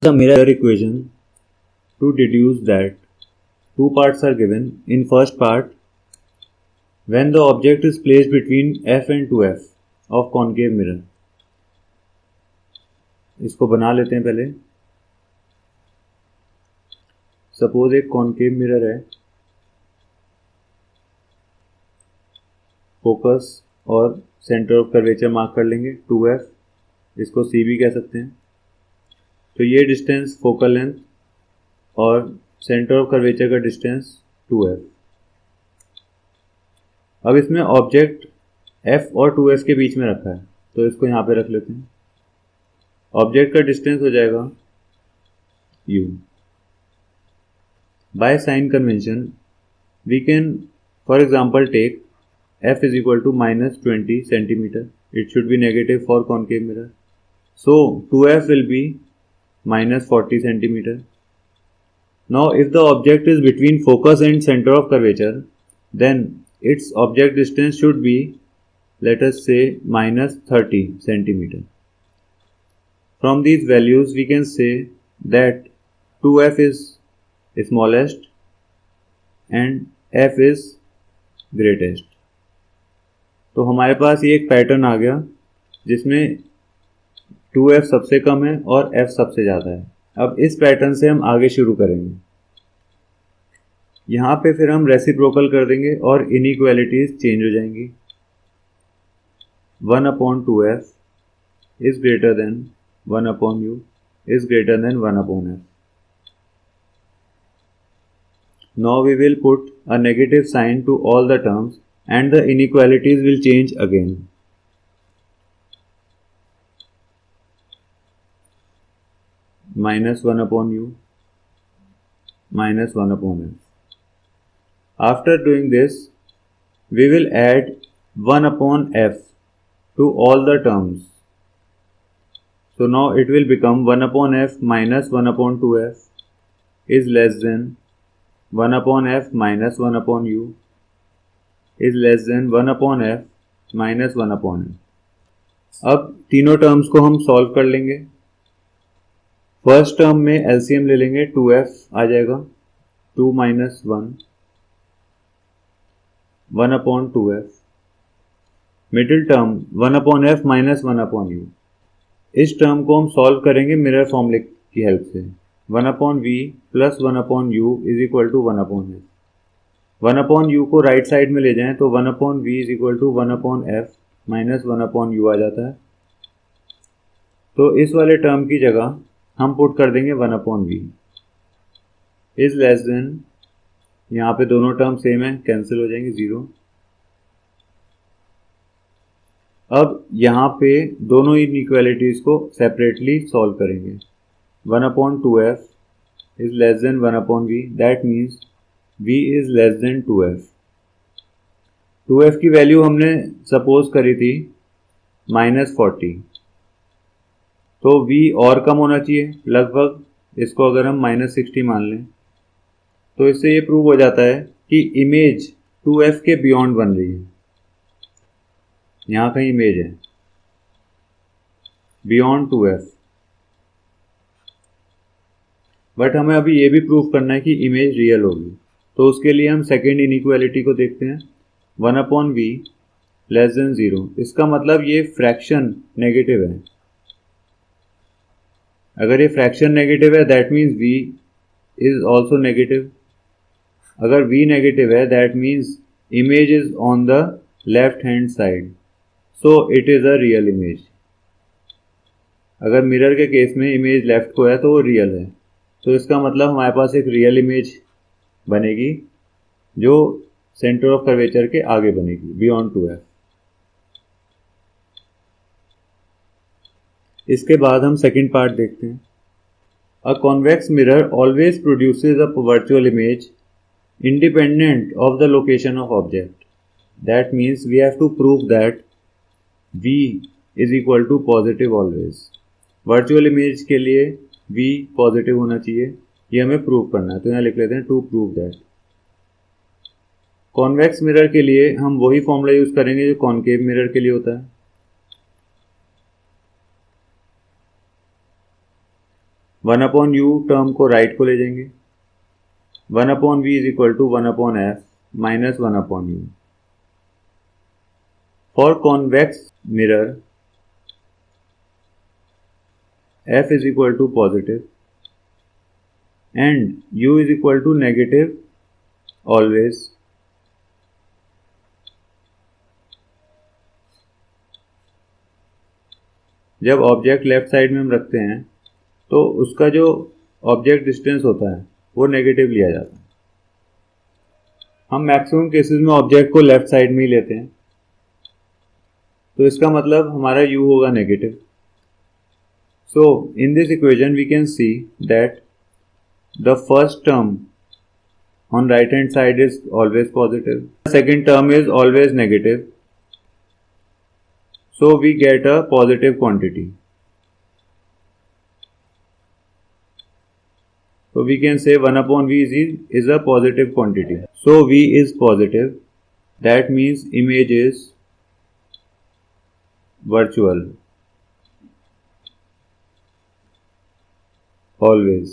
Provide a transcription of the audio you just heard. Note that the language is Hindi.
The mirror equation to deduce that two parts are given. In first part, when the object is placed between f and 2f of concave mirror. इसको बना लेते हैं पहले. सपोज एक कॉनकेव मिरर है, फोकस और सेंटर ऑफ कर्वेचर मार्क कर लेंगे 2f, इसको c भी कह सकते हैं. तो ये डिस्टेंस फोकल लेंथ और सेंटर ऑफ कर्वेचर का डिस्टेंस 2f. अब इसमें ऑब्जेक्ट f और 2f के बीच में रखा है, तो इसको यहाँ पे रख लेते हैं. ऑब्जेक्ट का डिस्टेंस हो जाएगा u. By sign convention we can for example take f is equal to -20 centimeter. It should be negative for concave mirror. So 2f will be -40 centimeter. Now if the object is between focus and center of curvature, then its object distance should be, let us say, -30 centimeter. From these values we can say that 2f is smallest and f is greatest. तो हमारे पास ये एक पैटर्न आ गया जिसमें 2f सबसे कम है और f सबसे ज़्यादा है. अब इस पैटर्न से हम आगे शुरू करेंगे. यहाँ पे फिर हम रेसिप्रोकल कर देंगे और इनइक्वालिटीज चेंज हो जाएंगी. 1/2f is greater than 1/u is greater than 1/f. Now we will put a negative sign to all the terms and the inequalities will change again. -1/u -1/f. After doing this, we will add 1/f to all the terms. So now it will become 1/f minus 1/2f is less than 1/f minus 1/u is less than 1/f minus 1/f. अब तीनों टर्म्स को हम सॉल्व कर लेंगे. फर्स्ट टर्म में एलसीएम ले लेंगे, 2f आ जाएगा, 2 minus 1 1/2f. Middle term 1/f minus 1/u. इस टर्म को हम सॉल्व करेंगे मिरर फॉर्मूले की हेल्प से. 1/v plus 1/u is equal to 1/f. 1/u को राइट साइड में ले जाएं तो 1/v is equal to 1/f minus 1/u आ जाता है. तो इस वाले टर्म की जगह हम पुट कर देंगे 1/v इज लेस देन, यहाँ पे दोनों टर्म सेम है, कैंसिल हो जाएंगे, 0. अब यहाँ पे दोनों इनइक्वालिटीज को सेपरेटली सॉल्व करेंगे. 1/2f is less than 1/v, that means v is less than 2f. 2f की वैल्यू हमने सपोज करी थी -40, तो v और कम होना चाहिए लगभग. इसको अगर हम -60 मान लें तो इससे ये प्रूव हो जाता है कि इमेज 2f के बियॉन्ड बन रही है. यहाँ कहीं इमेज है बियॉन्ड 2f, बट हमें अभी ये भी प्रूव करना है कि इमेज रियल होगी. तो उसके लिए हम सेकेंड इनइक्वालिटी को देखते हैं. 1/v less than 0. इसका मतलब ये फ्रैक्शन नेगेटिव है. अगर ये फ्रैक्शन नेगेटिव है that means v is also negative. अगर v नेगेटिव है that means image is on the left hand side, so it is a real image. अगर मिरर के केस में इमेज लेफ्ट को है तो वो रियल है. तो इसका मतलब हमारे पास एक रियल इमेज बनेगी जो सेंटर ऑफ कर्वेचर के आगे बनेगी, बियॉन्ड 2f. इसके बाद हम सेकंड पार्ट देखते हैं. A convex mirror always produces a virtual image independent of the location of object. That means we have to prove that v is equal to positive always. Virtual image के लिए v पॉजिटिव होना चाहिए, ये हमें प्रूव करना है. तो यहाँ लिख लेते हैं to prove that. Convex mirror के लिए हम वही फॉर्मूला यूज करेंगे जो कॉनकेव मिरर के लिए होता है. 1 अपॉन यू टर्म को राइट को ले जाएंगे. 1 upon v is equal to 1 upon f minus 1 upon u. For convex mirror f is equal to positive and u is equal to negative always. जब ऑब्जेक्ट लेफ्ट साइड में हम रखते हैं तो उसका जो ऑब्जेक्ट डिस्टेंस होता है वो नेगेटिव लिया जाता है. हम मैक्सिमम केसेस में ऑब्जेक्ट को लेफ्ट साइड में ही लेते हैं, तो इसका मतलब हमारा u होगा negative. So in this equation we can see that the first term on right hand side is always positive, the second term is always negative, so we get a positive quantity. So we can say 1 upon v is a positive quantity. So v is positive, that means image is virtual always.